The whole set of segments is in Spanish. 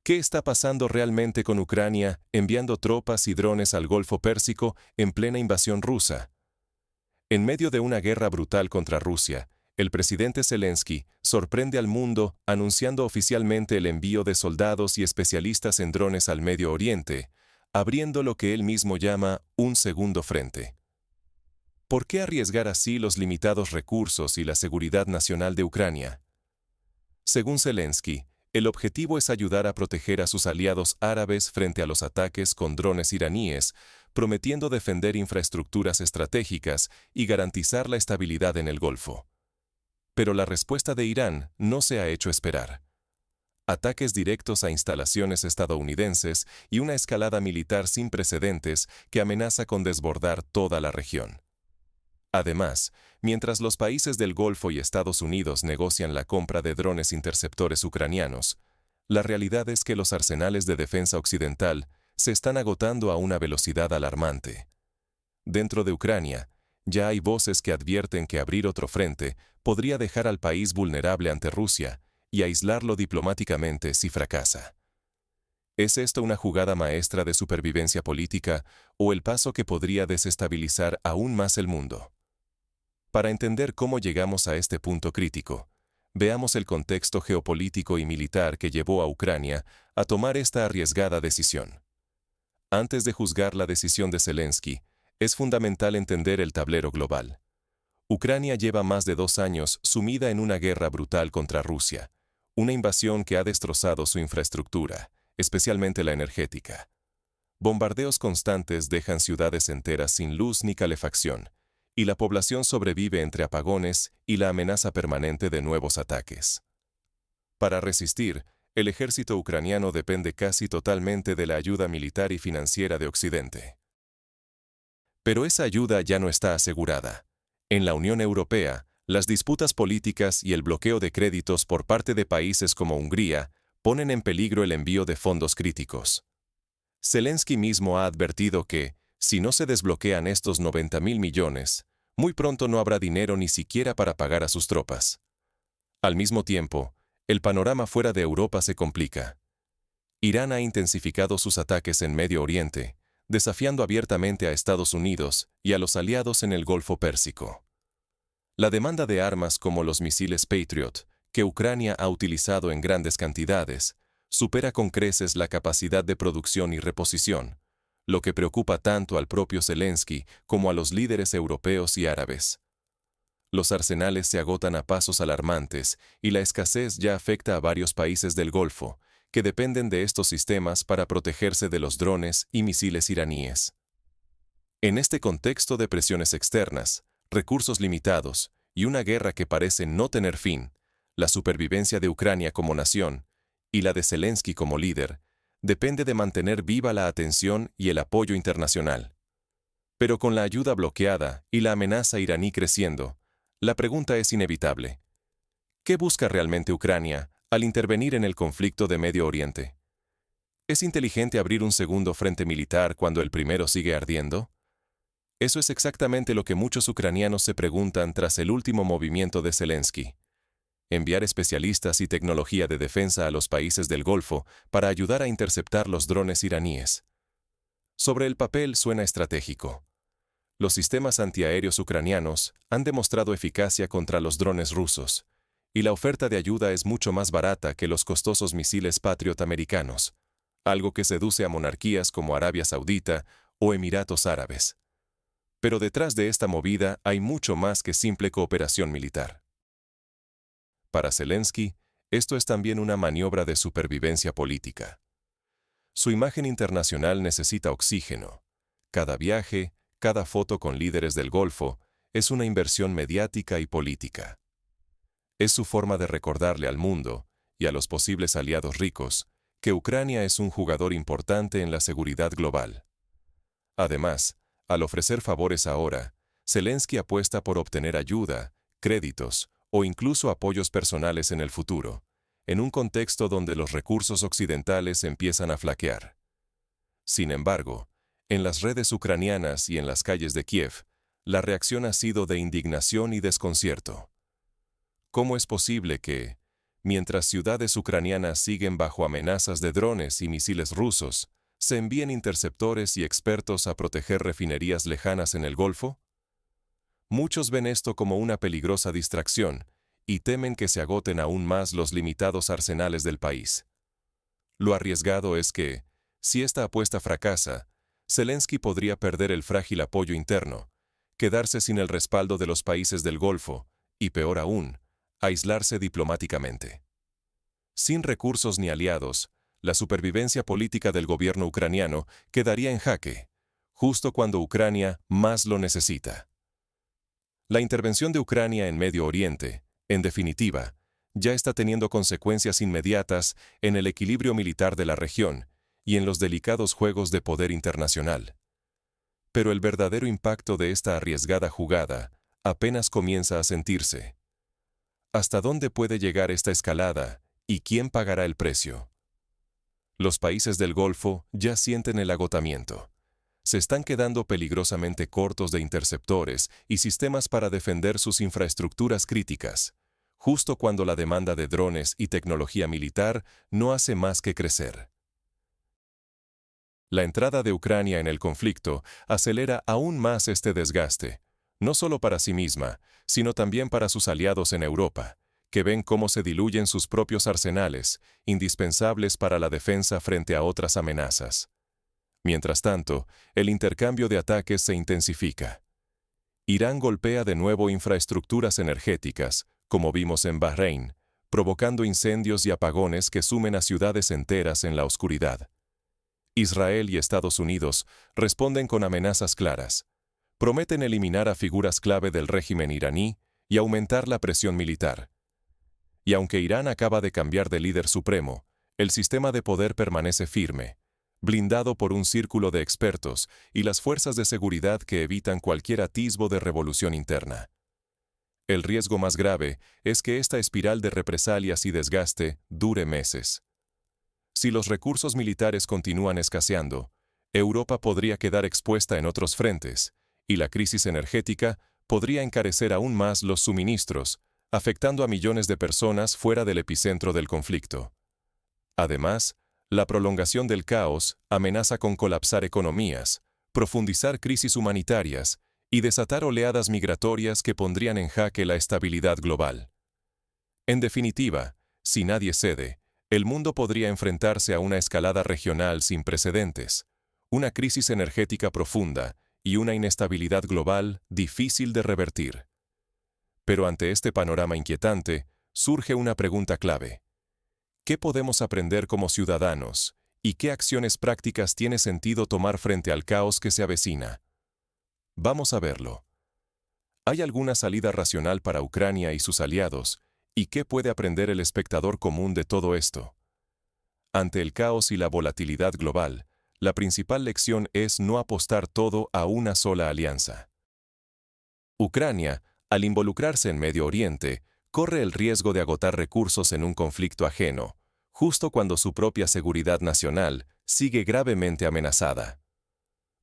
¿Qué está pasando realmente con Ucrania enviando tropas y drones al Golfo Pérsico en plena invasión rusa? En medio de una guerra brutal contra Rusia, el presidente Zelensky sorprende al mundo anunciando oficialmente el envío de soldados y especialistas en drones al Medio Oriente, abriendo lo que él mismo llama un segundo frente. ¿Por qué arriesgar así los limitados recursos y la seguridad nacional de Ucrania? Según Zelensky, el objetivo es ayudar a proteger a sus aliados árabes frente a los ataques con drones iraníes, prometiendo defender infraestructuras estratégicas y garantizar la estabilidad en el Golfo. Pero la respuesta de Irán no se ha hecho esperar. Ataques directos a instalaciones estadounidenses y una escalada militar sin precedentes que amenaza con desbordar toda la región. Además, mientras los países del Golfo y Estados Unidos negocian la compra de drones interceptores ucranianos, la realidad es que los arsenales de defensa occidental se están agotando a una velocidad alarmante. Dentro de Ucrania, ya hay voces que advierten que abrir otro frente podría dejar al país vulnerable ante Rusia y aislarlo diplomáticamente si fracasa. ¿Es esto una jugada maestra de supervivencia política o el paso que podría desestabilizar aún más el mundo? Para entender cómo llegamos a este punto crítico, veamos el contexto geopolítico y militar que llevó a Ucrania a tomar esta arriesgada decisión. Antes de juzgar la decisión de Zelensky, es fundamental entender el tablero global. Ucrania lleva más de 2 años sumida en una guerra brutal contra Rusia, una invasión que ha destrozado su infraestructura, especialmente la energética. Bombardeos constantes dejan ciudades enteras sin luz ni calefacción, y la población sobrevive entre apagones y la amenaza permanente de nuevos ataques. Para resistir, el ejército ucraniano depende casi totalmente de la ayuda militar y financiera de Occidente. Pero esa ayuda ya no está asegurada. En la Unión Europea, las disputas políticas y el bloqueo de créditos por parte de países como Hungría ponen en peligro el envío de fondos críticos. Zelensky mismo ha advertido que, si no se desbloquean estos 90.000 millones, muy pronto no habrá dinero ni siquiera para pagar a sus tropas. Al mismo tiempo, el panorama fuera de Europa se complica. Irán ha intensificado sus ataques en Medio Oriente, desafiando abiertamente a Estados Unidos y a los aliados en el Golfo Pérsico. La demanda de armas como los misiles Patriot, que Ucrania ha utilizado en grandes cantidades, supera con creces la capacidad de producción y reposición, lo que preocupa tanto al propio Zelensky como a los líderes europeos y árabes. Los arsenales se agotan a pasos alarmantes y la escasez ya afecta a varios países del Golfo, que dependen de estos sistemas para protegerse de los drones y misiles iraníes. En este contexto de presiones externas, recursos limitados y una guerra que parece no tener fin, la supervivencia de Ucrania como nación y la de Zelensky como líder, depende de mantener viva la atención y el apoyo internacional. Pero con la ayuda bloqueada y la amenaza iraní creciendo, la pregunta es inevitable. ¿Qué busca realmente Ucrania al intervenir en el conflicto de Medio Oriente? ¿Es inteligente abrir un segundo frente militar cuando el primero sigue ardiendo? Eso es exactamente lo que muchos ucranianos se preguntan tras el último movimiento de Zelensky. Enviar especialistas y tecnología de defensa a los países del Golfo para ayudar a interceptar los drones iraníes. Sobre el papel suena estratégico. Los sistemas antiaéreos ucranianos han demostrado eficacia contra los drones rusos, y la oferta de ayuda es mucho más barata que los costosos misiles Patriot americanos, algo que seduce a monarquías como Arabia Saudita o Emiratos Árabes. Pero detrás de esta movida hay mucho más que simple cooperación militar. Para Zelensky, esto es también una maniobra de supervivencia política. Su imagen internacional necesita oxígeno. Cada viaje, cada foto con líderes del Golfo, es una inversión mediática y política. Es su forma de recordarle al mundo, y a los posibles aliados ricos, que Ucrania es un jugador importante en la seguridad global. Además, al ofrecer favores ahora, Zelensky apuesta por obtener ayuda, créditos o incluso apoyos personales en el futuro, en un contexto donde los recursos occidentales empiezan a flaquear. Sin embargo, en las redes ucranianas y en las calles de Kiev, la reacción ha sido de indignación y desconcierto. ¿Cómo es posible que, Mientras ciudades ucranianas siguen bajo amenazas de drones y misiles rusos, ¿se envían interceptores y expertos a proteger refinerías lejanas en el Golfo? Muchos ven esto como una peligrosa distracción y temen que se agoten aún más los limitados arsenales del país. Lo arriesgado es que, si esta apuesta fracasa, Zelensky podría perder el frágil apoyo interno, quedarse sin el respaldo de los países del Golfo y, peor aún, aislarse diplomáticamente. Sin recursos ni aliados, la supervivencia política del gobierno ucraniano quedaría en jaque, justo cuando Ucrania más lo necesita. La intervención de Ucrania en Medio Oriente, en definitiva, ya está teniendo consecuencias inmediatas en el equilibrio militar de la región y en los delicados juegos de poder internacional. Pero el verdadero impacto de esta arriesgada jugada apenas comienza a sentirse. ¿Hasta dónde puede llegar esta escalada y quién pagará el precio? Los países del Golfo ya sienten el agotamiento. Se están quedando peligrosamente cortos de interceptores y sistemas para defender sus infraestructuras críticas, justo cuando la demanda de drones y tecnología militar no hace más que crecer. La entrada de Ucrania en el conflicto acelera aún más este desgaste, no solo para sí misma, sino también para sus aliados en Europa, que ven cómo se diluyen sus propios arsenales, indispensables para la defensa frente a otras amenazas. Mientras tanto, el intercambio de ataques se intensifica. Irán golpea de nuevo infraestructuras energéticas, como vimos en Bahrein, provocando incendios y apagones que sumen a ciudades enteras en la oscuridad. Israel y Estados Unidos responden con amenazas claras. Prometen eliminar a figuras clave del régimen iraní y aumentar la presión militar. Y aunque Irán acaba de cambiar de líder supremo, el sistema de poder permanece firme, blindado por un círculo de expertos y las fuerzas de seguridad que evitan cualquier atisbo de revolución interna. El riesgo más grave es que esta espiral de represalias y desgaste dure meses. Si los recursos militares continúan escaseando, Europa podría quedar expuesta en otros frentes, y la crisis energética podría encarecer aún más los suministros, afectando a millones de personas fuera del epicentro del conflicto. Además, la prolongación del caos amenaza con colapsar economías, profundizar crisis humanitarias y desatar oleadas migratorias que pondrían en jaque la estabilidad global. En definitiva, si nadie cede, el mundo podría enfrentarse a una escalada regional sin precedentes, una crisis energética profunda y una inestabilidad global difícil de revertir. Pero ante este panorama inquietante, surge una pregunta clave. ¿Qué podemos aprender como ciudadanos y qué acciones prácticas tiene sentido tomar frente al caos que se avecina? Vamos a verlo. ¿Hay alguna salida racional para Ucrania y sus aliados? ¿Y qué puede aprender el espectador común de todo esto? Ante el caos y la volatilidad global, la principal lección es no apostar todo a una sola alianza. Ucrania, al involucrarse en Medio Oriente, corre el riesgo de agotar recursos en un conflicto ajeno, justo cuando su propia seguridad nacional sigue gravemente amenazada.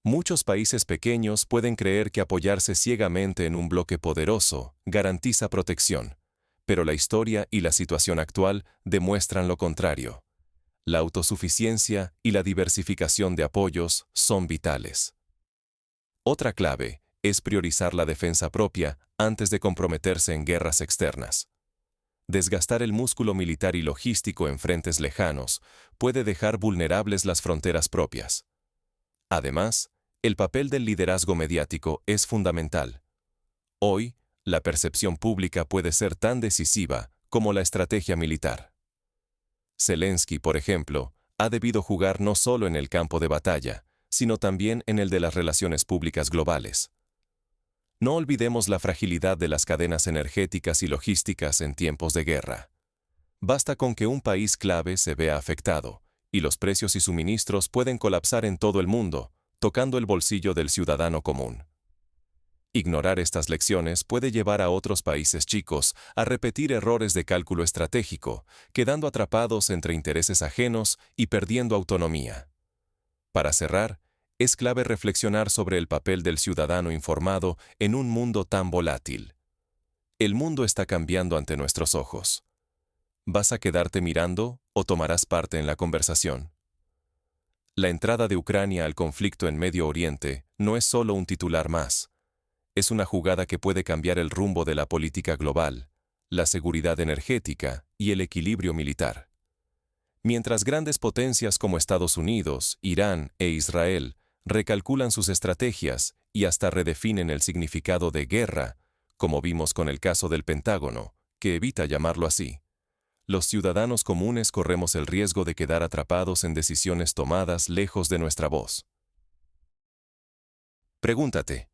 Muchos países pequeños pueden creer que apoyarse ciegamente en un bloque poderoso garantiza protección, pero la historia y la situación actual demuestran lo contrario. La autosuficiencia y la diversificación de apoyos son vitales. Otra clave es priorizar la defensa propia antes de comprometerse en guerras externas. Desgastar el músculo militar y logístico en frentes lejanos puede dejar vulnerables las fronteras propias. Además, el papel del liderazgo mediático es fundamental. Hoy, la percepción pública puede ser tan decisiva como la estrategia militar. Zelensky, por ejemplo, ha debido jugar no solo en el campo de batalla, sino también en el de las relaciones públicas globales. No olvidemos la fragilidad de las cadenas energéticas y logísticas en tiempos de guerra. Basta con que un país clave se vea afectado, y los precios y suministros pueden colapsar en todo el mundo, tocando el bolsillo del ciudadano común. Ignorar estas lecciones puede llevar a otros países chicos a repetir errores de cálculo estratégico, quedando atrapados entre intereses ajenos y perdiendo autonomía. Para cerrar, es clave reflexionar sobre el papel del ciudadano informado en un mundo tan volátil. El mundo está cambiando ante nuestros ojos. ¿Vas a quedarte mirando o tomarás parte en la conversación? La entrada de Ucrania al conflicto en Medio Oriente no es solo un titular más. Es una jugada que puede cambiar el rumbo de la política global, la seguridad energética y el equilibrio militar. Mientras grandes potencias como Estados Unidos, Irán e Israel recalculan sus estrategias y hasta redefinen el significado de guerra, como vimos con el caso del Pentágono, que evita llamarlo así, los ciudadanos comunes corremos el riesgo de quedar atrapados en decisiones tomadas lejos de nuestra voz. Pregúntate,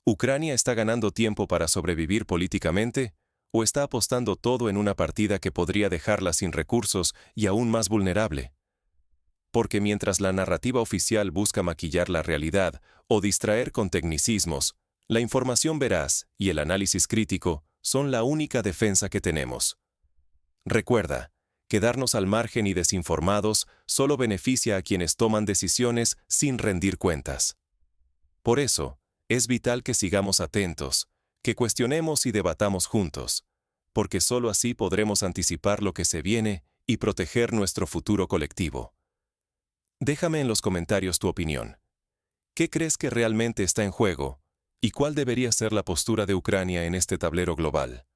¿Ucrania está ganando tiempo para sobrevivir políticamente o está apostando todo en una partida que podría dejarla sin recursos y aún más vulnerable? Porque mientras la narrativa oficial busca maquillar la realidad o distraer con tecnicismos, la información veraz y el análisis crítico son la única defensa que tenemos. Recuerda, quedarnos al margen y desinformados solo beneficia a quienes toman decisiones sin rendir cuentas. Por eso, es vital que sigamos atentos, que cuestionemos y debatamos juntos, porque solo así podremos anticipar lo que se viene y proteger nuestro futuro colectivo. Déjame en los comentarios tu opinión. ¿Qué crees que realmente está en juego? ¿Y cuál debería ser la postura de Ucrania en este tablero global?